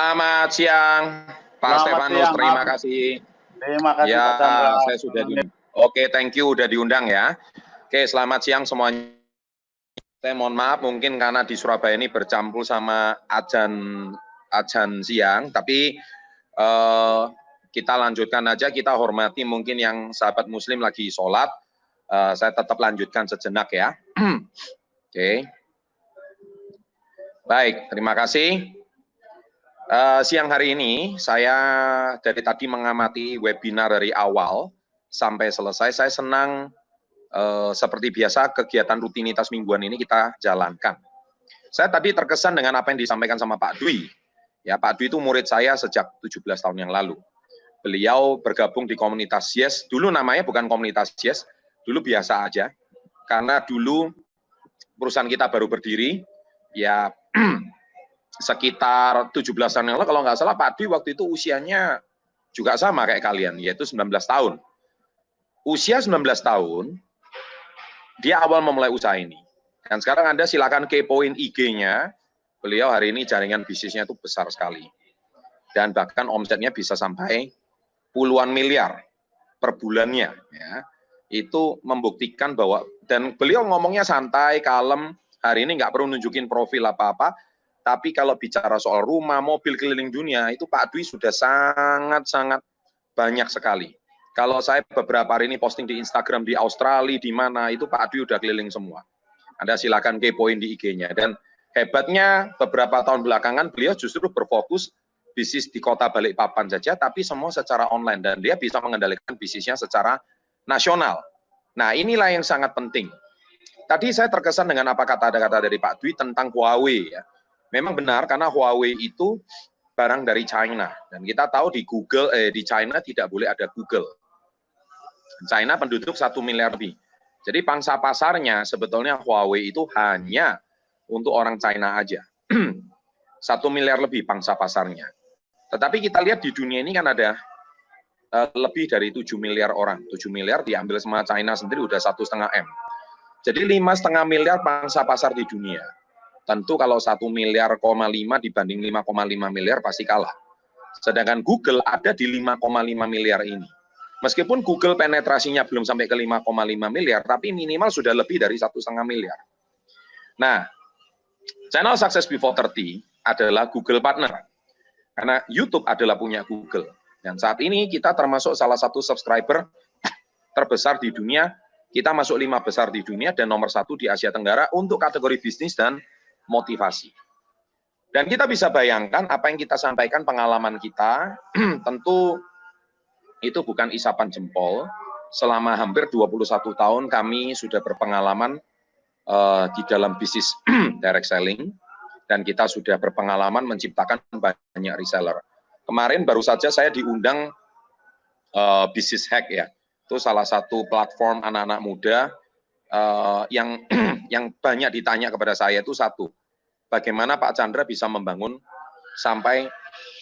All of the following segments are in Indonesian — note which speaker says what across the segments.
Speaker 1: Selamat siang, Pak Stefanus. Terima kasih.
Speaker 2: Terima kasih,
Speaker 1: ya,
Speaker 2: Pak Chandra.
Speaker 1: Saya sudah diundang. Oke, thank you udah diundang ya. Oke, selamat siang semuanya. Saya mohon maaf mungkin karena di Surabaya ini bercampur sama ajan siang, tapi kita lanjutkan aja, kita hormati mungkin yang sahabat muslim lagi sholat, saya tetap lanjutkan sejenak ya. Oke. Baik, terima kasih. Siang hari ini saya dari tadi mengamati webinar dari awal sampai selesai. Saya senang seperti biasa kegiatan rutinitas mingguan ini kita jalankan. Saya tadi terkesan dengan apa yang disampaikan sama Pak Dwi. Ya, Pak Dwi itu murid saya sejak 17 tahun yang lalu. Beliau bergabung di komunitas Yes. Dulu namanya bukan komunitas Yes, dulu biasa aja. Karena dulu perusahaan kita baru berdiri, ya sekitar 17 tahun yang lalu, kalau nggak salah Pak Dwi waktu itu usianya juga sama kayak kalian, yaitu 19 tahun. Usia 19 tahun, dia awal memulai usaha ini. Dan sekarang Anda silakan kepoin IG-nya, beliau hari ini jaringan bisnisnya itu besar sekali. Dan bahkan omsetnya bisa sampai puluhan miliar per bulannya. Ya. Itu membuktikan bahwa, dan beliau ngomongnya santai, kalem, hari ini nggak perlu nunjukin profil apa-apa, tapi kalau bicara soal rumah, mobil keliling dunia, itu Pak Dwi sudah sangat-sangat banyak sekali. Kalau saya beberapa hari ini posting di Instagram, di Australia, di mana, itu Pak Dwi udah keliling semua. Anda silakan kepoin di IG-nya. Dan hebatnya beberapa tahun belakangan, beliau justru berfokus bisnis di kota Balikpapan saja, tapi semua secara online. Dan dia bisa mengendalikan bisnisnya secara nasional. Nah, inilah yang sangat penting. Tadi saya terkesan dengan apa kata-kata dari Pak Dwi tentang Huawei, ya. Memang benar karena Huawei itu barang dari China dan kita tahu di di China tidak boleh ada Google. China penduduk 1 miliar lebih. Jadi pangsa pasarnya sebetulnya Huawei itu hanya untuk orang China aja. 1 miliar lebih pangsa pasarnya. Tetapi kita lihat di dunia ini kan ada lebih dari 7 miliar orang. 7 miliar diambil sama China sendiri udah 1,5 M. Jadi 5,5 miliar pangsa pasar di dunia. Tentu kalau 1,5 miliar dibanding 5,5 miliar pasti kalah. Sedangkan Google ada di 5,5 miliar ini. Meskipun Google penetrasinya belum sampai ke 5,5 miliar, tapi minimal sudah lebih dari 1,5 miliar. Nah, channel Success Before 30 adalah Google Partner. Karena YouTube adalah punya Google. Dan saat ini kita termasuk salah satu subscriber terbesar di dunia. Kita masuk 5 besar di dunia dan nomor 1 di Asia Tenggara untuk kategori bisnis dan motivasi. Dan kita bisa bayangkan apa yang kita sampaikan pengalaman kita, tentu itu bukan isapan jempol. Selama hampir 21 tahun kami sudah berpengalaman di dalam bisnis direct selling, dan kita sudah berpengalaman menciptakan banyak reseller. Kemarin baru saja saya diundang Business Hack ya, itu salah satu platform anak-anak muda yang banyak ditanya kepada saya itu satu, bagaimana Pak Chandra bisa membangun sampai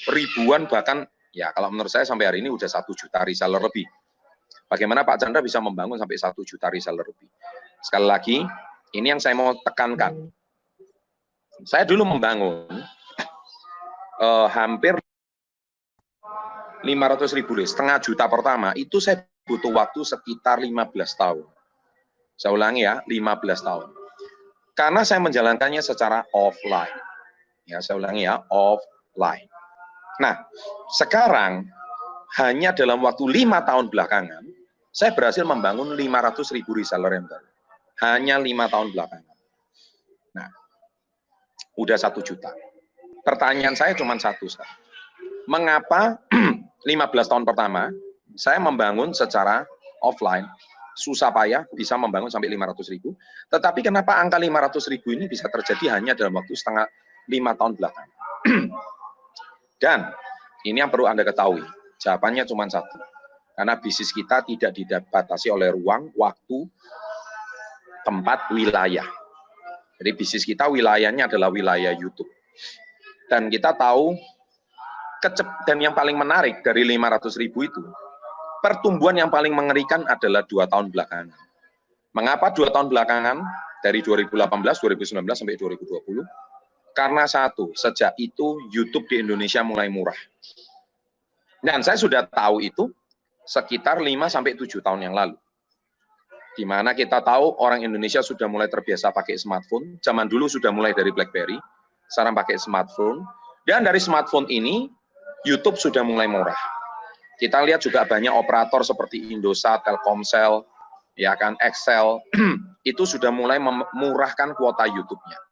Speaker 1: ribuan, bahkan ya kalau menurut saya sampai hari ini udah 1 juta reseller lebih. Bagaimana Pak Chandra bisa membangun sampai 1 juta reseller lebih. Sekali lagi, ini yang saya mau tekankan. Saya dulu membangun hampir 500.000, setengah juta pertama, itu saya butuh waktu sekitar 15 tahun. Saya ulangi ya, 15 tahun. Karena saya menjalankannya secara offline. Ya, saya ulangi ya, offline. Nah, sekarang hanya dalam waktu 5 tahun belakangan, saya berhasil membangun 500.000 reseller yang baru. Hanya 5 tahun belakangan. Nah, udah 1 juta. Pertanyaan saya cuma satu. Mengapa 15 tahun pertama, saya membangun secara offline, susah payah bisa membangun sampai 500.000, tetapi kenapa angka 500.000 ini bisa terjadi hanya dalam waktu 5 tahun belakang? Dan ini yang perlu Anda ketahui, jawabannya cuma satu, karena bisnis kita tidak dibatasi oleh ruang, waktu, tempat, wilayah. Jadi bisnis kita wilayahnya adalah wilayah YouTube. Dan kita tahu, dan yang paling menarik dari 500.000 itu, pertumbuhan yang paling mengerikan adalah 2 tahun belakangan. Mengapa 2 tahun belakangan? Dari 2018, 2019 sampai 2020, Karena satu, sejak itu YouTube di Indonesia mulai murah. Dan saya sudah tahu itu sekitar 5-7 tahun yang lalu. Di mana kita tahu orang Indonesia sudah mulai terbiasa pakai smartphone. Zaman dulu sudah mulai dari BlackBerry, sekarang pakai smartphone. Dan dari smartphone ini, YouTube sudah mulai murah. Kita lihat juga banyak operator seperti Indosat, Telkomsel, ya kan, Excel, itu sudah mulai memurahkan kuota YouTube-nya.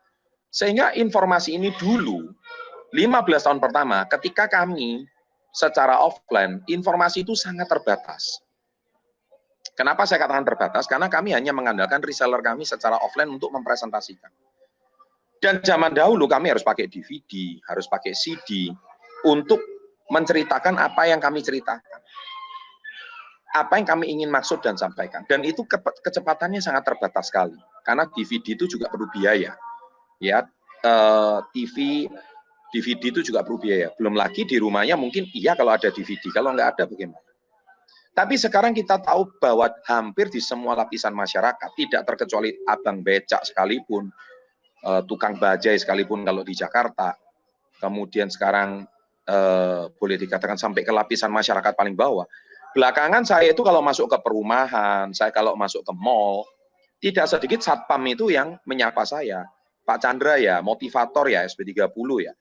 Speaker 1: Sehingga informasi ini dulu, 15 tahun pertama, ketika kami secara offline, informasi itu sangat terbatas. Kenapa saya katakan terbatas? Karena kami hanya mengandalkan reseller kami secara offline untuk mempresentasikan. Dan zaman dahulu kami harus pakai DVD, harus pakai CD, untuk menceritakan apa yang kami ceritakan. Apa yang kami ingin maksud dan sampaikan. Dan itu kecepatannya sangat terbatas sekali. Karena DVD itu juga perlu biaya. Ya, DVD itu juga perlu biaya. Belum lagi di rumahnya mungkin iya kalau ada DVD, kalau nggak ada bagaimana. Tapi sekarang kita tahu bahwa hampir di semua lapisan masyarakat, tidak terkecuali abang becak sekalipun, tukang bajai sekalipun kalau di Jakarta, kemudian sekarang boleh dikatakan sampai ke lapisan masyarakat paling bawah. Belakangan saya itu kalau masuk ke perumahan, saya kalau masuk ke mall, tidak sedikit satpam itu yang menyapa saya. Pak Chandra ya, motivator ya, SP30 ya.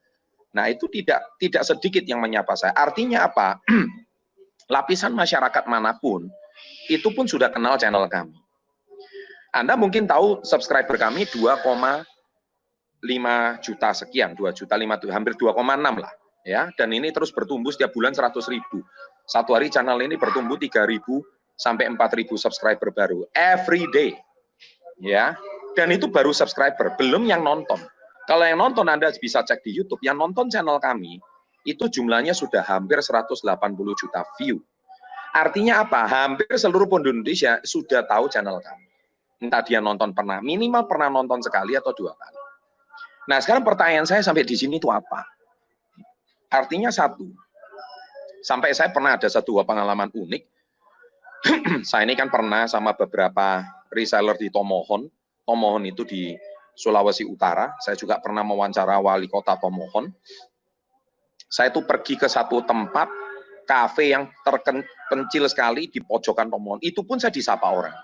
Speaker 1: Nah itu tidak sedikit yang menyapa saya. Artinya apa? Lapisan masyarakat manapun, itu pun sudah kenal channel kami. Anda mungkin tahu subscriber kami 2,5 juta sekian, 2 juta 5, hampir 2,6 lah. Ya, dan ini terus bertumbuh setiap bulan 100.000. Satu hari channel ini bertumbuh 3.000 sampai 4.000 subscriber baru. Every day. Ya, dan itu baru subscriber, belum yang nonton. Kalau yang nonton Anda bisa cek di YouTube, yang nonton channel kami, itu jumlahnya sudah hampir 180 juta view. Artinya apa? Hampir seluruh penduduk Indonesia sudah tahu channel kami. Entah dia nonton minimal pernah nonton sekali atau 2 kali. Nah sekarang pertanyaan saya sampai di sini itu apa? Artinya satu, sampai saya pernah ada satu pengalaman unik. Saya ini kan pernah sama beberapa reseller di Tomohon. Tomohon itu di Sulawesi Utara. Saya juga pernah mewawancara wali kota Tomohon. Saya itu pergi ke satu tempat kafe yang terpencil sekali di pojokan Tomohon. Itu pun saya disapa orang.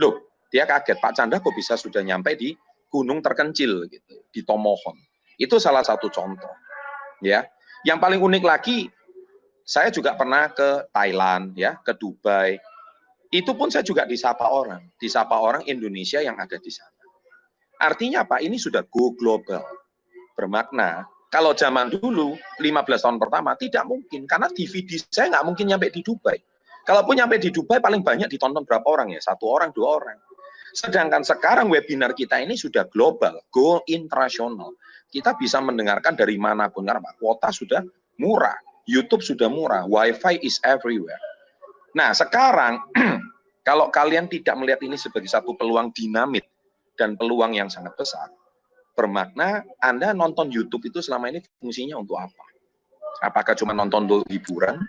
Speaker 1: Loh, dia kaget, Pak Chandra kok bisa sudah nyampe di gunung terkencil gitu, di Tomohon. Itu salah satu contoh. Ya, yang paling unik lagi, saya juga pernah ke Thailand, ya, ke Dubai. Itu pun saya juga disapa orang Indonesia yang ada di sana. Artinya apa? Ini sudah go global. Bermakna kalau zaman dulu, 15 tahun pertama, tidak mungkin. Karena DVD saya nggak mungkin nyampe di Dubai. Kalaupun nyampe di Dubai, paling banyak ditonton berapa orang ya? 1 orang, 2 orang. Sedangkan sekarang webinar kita ini sudah global, go internasional. Kita bisa mendengarkan dari manapun. Karena kuota sudah murah, YouTube sudah murah, Wi-Fi is everywhere. Nah, sekarang, kalau kalian tidak melihat ini sebagai satu peluang dinamit dan peluang yang sangat besar, bermakna Anda nonton YouTube itu selama ini fungsinya untuk apa? Apakah cuma nonton untuk hiburan?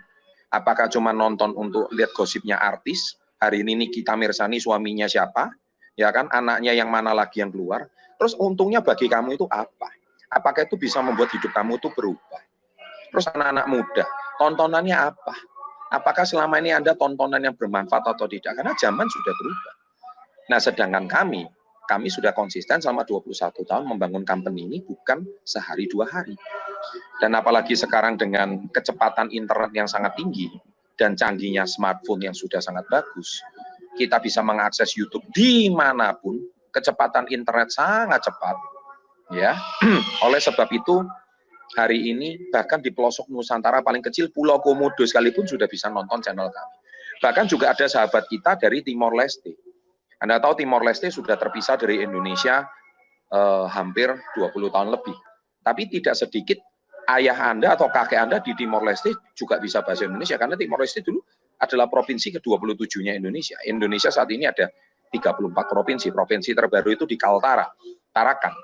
Speaker 1: Apakah cuma nonton untuk lihat gosipnya artis? Hari ini Nikita Mirzani suaminya siapa? Ya kan, anaknya yang mana lagi yang keluar? Terus untungnya bagi kamu itu apa? Apakah itu bisa membuat hidup kamu itu berubah? Terus anak-anak muda, tontonannya apa? Apakah selama ini Anda tontonan yang bermanfaat atau tidak? Karena zaman sudah berubah. Nah, sedangkan kami sudah konsisten selama 21 tahun membangun company ini bukan sehari 2 hari. Dan apalagi sekarang dengan kecepatan internet yang sangat tinggi dan canggihnya smartphone yang sudah sangat bagus, kita bisa mengakses YouTube dimanapun, kecepatan internet sangat cepat. Ya, oleh sebab itu hari ini bahkan di pelosok Nusantara paling kecil Pulau Komodo sekalipun sudah bisa nonton channel kami. Bahkan juga ada sahabat kita dari Timor Leste. Anda tahu Timor Leste sudah terpisah dari Indonesia hampir 20 tahun lebih. Tapi tidak sedikit ayah Anda atau kakek Anda di Timor Leste juga bisa bahasa Indonesia. Karena Timor Leste dulu adalah provinsi ke-27-nya Indonesia. Indonesia saat ini ada 34 provinsi. Provinsi terbaru itu di Kaltara, Tarakan,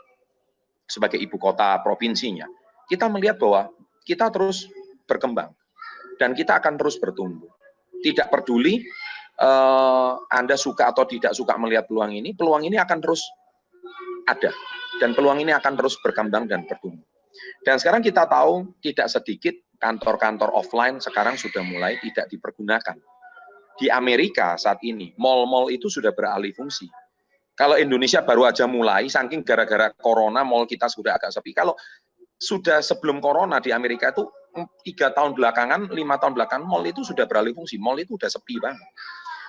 Speaker 1: sebagai ibu kota provinsinya. Kita melihat bahwa kita terus berkembang. Dan kita akan terus bertumbuh. Tidak peduli Anda suka atau tidak suka melihat peluang ini akan terus ada. Dan peluang ini akan terus berkembang dan bertumbuh. Dan sekarang kita tahu tidak sedikit kantor-kantor offline sekarang sudah mulai tidak dipergunakan. Di Amerika saat ini, mall-mall itu sudah beralih fungsi. Kalau Indonesia baru aja mulai, saking gara-gara corona, mall kita sudah agak sepi. Kalau sudah sebelum corona di Amerika itu 3 tahun belakangan, 5 tahun belakangan, mall itu sudah beralih fungsi. Mall itu udah sepi banget.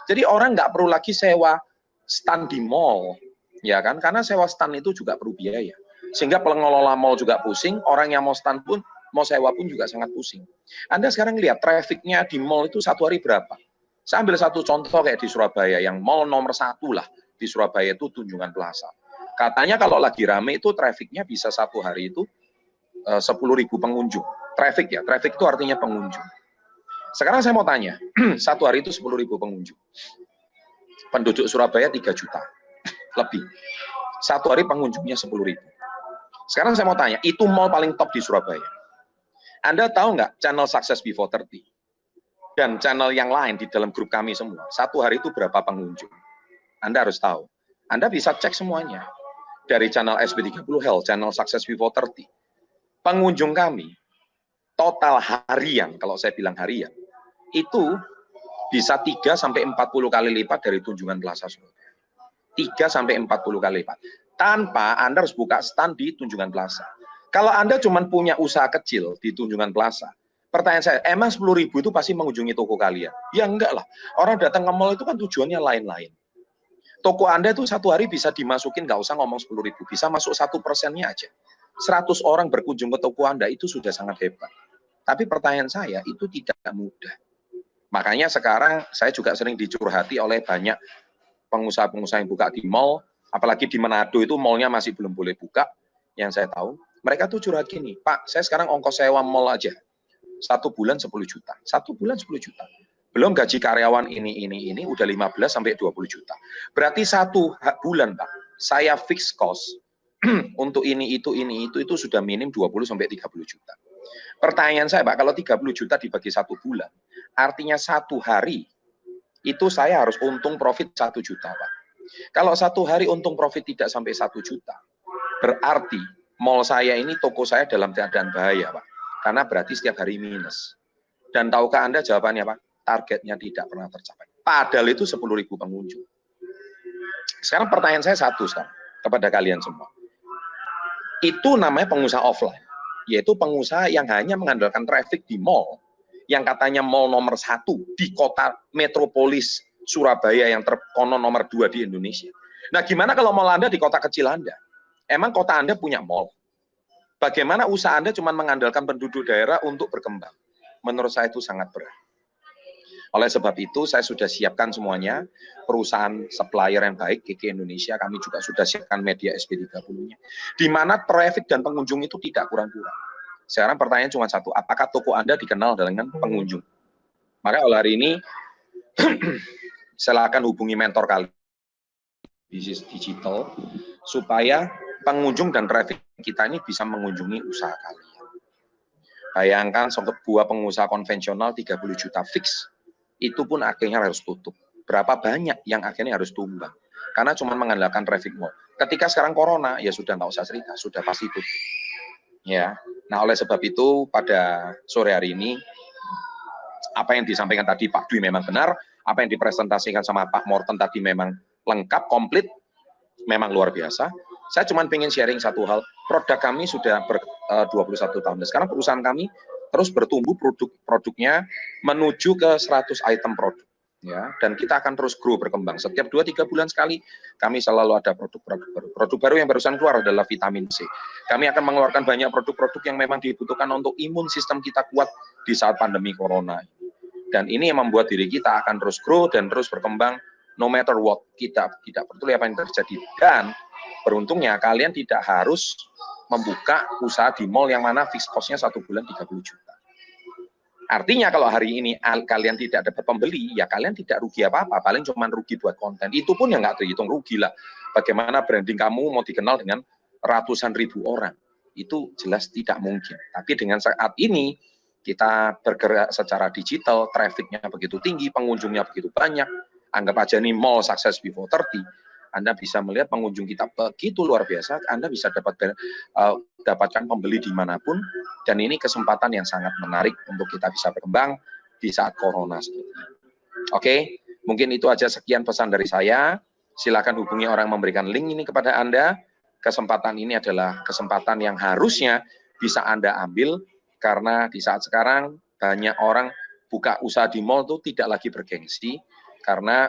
Speaker 1: Jadi orang nggak perlu lagi sewa stand di mall, ya kan? Karena sewa stand itu juga perlu biaya. Sehingga pengelola mall juga pusing, orang yang mau stand pun, mau sewa pun juga sangat pusing. Anda sekarang lihat trafficnya di mall itu satu hari berapa? Saya ambil satu contoh kayak di Surabaya, yang mall nomor 1 lah di Surabaya itu Tunjungan Plaza. Katanya kalau lagi rame itu trafficnya bisa satu hari itu 10.000 pengunjung. Traffic ya, traffic itu artinya pengunjung. Sekarang saya mau tanya, satu hari itu 10.000 pengunjung. Penduduk Surabaya 3 juta lebih. Satu hari pengunjungnya 10.000. Sekarang saya mau tanya, itu mall paling top di Surabaya. Anda tahu nggak channel Success Before 30? Dan channel yang lain di dalam grup kami semua, satu hari itu berapa pengunjung? Anda harus tahu. Anda bisa cek semuanya. Dari channel SB30 Health, channel Success Before 30. Pengunjung kami, total harian, kalau saya bilang harian, itu bisa 3-40 kali lipat dari Tunjungan Plaza Surabaya. 3-40 kali lipat. Tanpa Anda harus buka stand di Tunjungan Plaza. Kalau Anda cuma punya usaha kecil di Tunjungan Plaza, pertanyaan saya, emang 10.000 itu pasti mengunjungi toko kalian? Ya enggak lah. Orang datang ke mall itu kan tujuannya lain-lain. Toko Anda itu satu hari bisa dimasukin, nggak usah ngomong 10.000, bisa masuk 1%-nya aja. 100 orang berkunjung ke toko Anda, itu sudah sangat hebat. Tapi pertanyaan saya, itu tidak mudah. Makanya sekarang saya juga sering dicurhati oleh banyak pengusaha-pengusaha yang buka di mall, apalagi di Manado itu mallnya masih belum boleh buka, yang saya tahu. Mereka tuh curhat gini, Pak, saya sekarang ongkos sewa mall aja, 1 bulan 10 juta. 1 bulan 10 juta. Belum gaji karyawan ini, udah 15-20 juta. Berarti 1 bulan, Pak, saya fix cost untuk ini, itu sudah minim 20-30 juta. Pertanyaan saya, Pak, kalau 30 juta dibagi 1 bulan, artinya 1 hari, itu saya harus untung profit 1 juta, Pak. Kalau 1 hari untung profit tidak sampai 1 juta, berarti mall saya ini, toko saya dalam keadaan bahaya, Pak. Karena berarti setiap hari minus. Dan tahukah Anda jawabannya, Pak? Targetnya tidak pernah tercapai. Padahal itu 10.000 pengunjung. Sekarang pertanyaan saya satu sekarang, kepada kalian semua. Itu namanya pengusaha offline. Yaitu pengusaha yang hanya mengandalkan traffic di mall, yang katanya mall nomor 1 di kota metropolis Surabaya yang terkonon nomor 2 di Indonesia. Nah, gimana kalau mall Anda di kota kecil Anda? Emang kota Anda punya mall? Bagaimana usaha Anda cuma mengandalkan penduduk daerah untuk berkembang? Menurut saya itu sangat berat. Oleh sebab itu, saya sudah siapkan semuanya, perusahaan supplier yang baik, GG Indonesia, kami juga sudah siapkan media SB30-nya, di mana traffic dan pengunjung itu tidak kurang-kurang. Sekarang pertanyaan cuma satu, apakah toko Anda dikenal dengan pengunjung? Maka oleh hari ini, silakan hubungi mentor kalian, bisnis digital, supaya pengunjung dan traffic kita ini bisa mengunjungi usaha kalian. Bayangkan sebuah pengusaha konvensional 30 juta fix, itu pun akhirnya harus tutup. Berapa banyak yang akhirnya harus tumbang? Karena cuma mengandalkan traffic mall. Ketika sekarang corona, ya sudah nggak usah cerita, sudah pasti tutup. Ya, nah oleh sebab itu pada sore hari ini, apa yang disampaikan tadi Pak Dwi memang benar, apa yang dipresentasikan sama Pak Morten tadi memang lengkap, komplit, memang luar biasa. Saya cuma ingin sharing satu hal, produk kami sudah 21 tahun. Dan sekarang perusahaan kami terus bertumbuh produknya menuju ke 100 item produk. Ya, dan kita akan terus grow berkembang. Setiap 2-3 bulan sekali kami selalu ada produk-produk baru. Produk baru yang barusan keluar adalah vitamin C. Kami akan mengeluarkan banyak produk-produk yang memang dibutuhkan untuk imun sistem kita kuat di saat pandemi corona. Dan ini yang membuat diri kita akan terus grow dan terus berkembang no matter what. Kita tidak peduli apa yang terjadi. Dan beruntungnya kalian tidak harus membuka usaha di mall yang mana fixed cost-nya 1 bulan 30 juta. Artinya kalau hari ini kalian tidak dapat pembeli, ya kalian tidak rugi apa-apa, paling cuma rugi buat konten. Itu pun yang nggak terhitung rugi lah. Bagaimana branding kamu mau dikenal dengan ratusan ribu orang? Itu jelas tidak mungkin. Tapi dengan saat ini, kita bergerak secara digital, traffic-nya begitu tinggi, pengunjungnya begitu banyak, anggap aja nih mall Success Before 30, Anda bisa melihat pengunjung kita begitu luar biasa, Anda bisa dapatkan pembeli dimanapun, dan ini kesempatan yang sangat menarik untuk kita bisa berkembang di saat corona seperti ini. Oke, mungkin itu aja sekian pesan dari saya. Silakan hubungi orang yang memberikan link ini kepada Anda. Kesempatan ini adalah kesempatan yang harusnya bisa Anda ambil, karena di saat sekarang banyak orang buka usaha di mall itu tidak lagi bergengsi, karena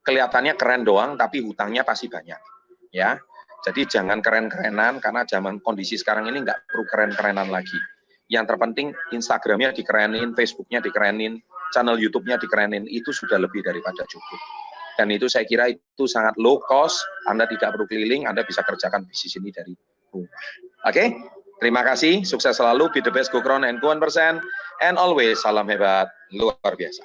Speaker 1: kelihatannya keren doang, tapi hutangnya pasti banyak. Ya, jadi jangan keren-kerenan, karena zaman kondisi sekarang ini nggak perlu keren-kerenan lagi. Yang terpenting Instagramnya dikerenin, Facebooknya dikerenin, channel YouTube-nya dikerenin, itu sudah lebih daripada cukup. Dan itu saya kira itu sangat low cost, Anda tidak perlu keliling, Anda bisa kerjakan bisnis ini dari rumah. Oke, terima kasih, sukses selalu, be the best, go crown and go 1%, and always salam hebat, luar biasa.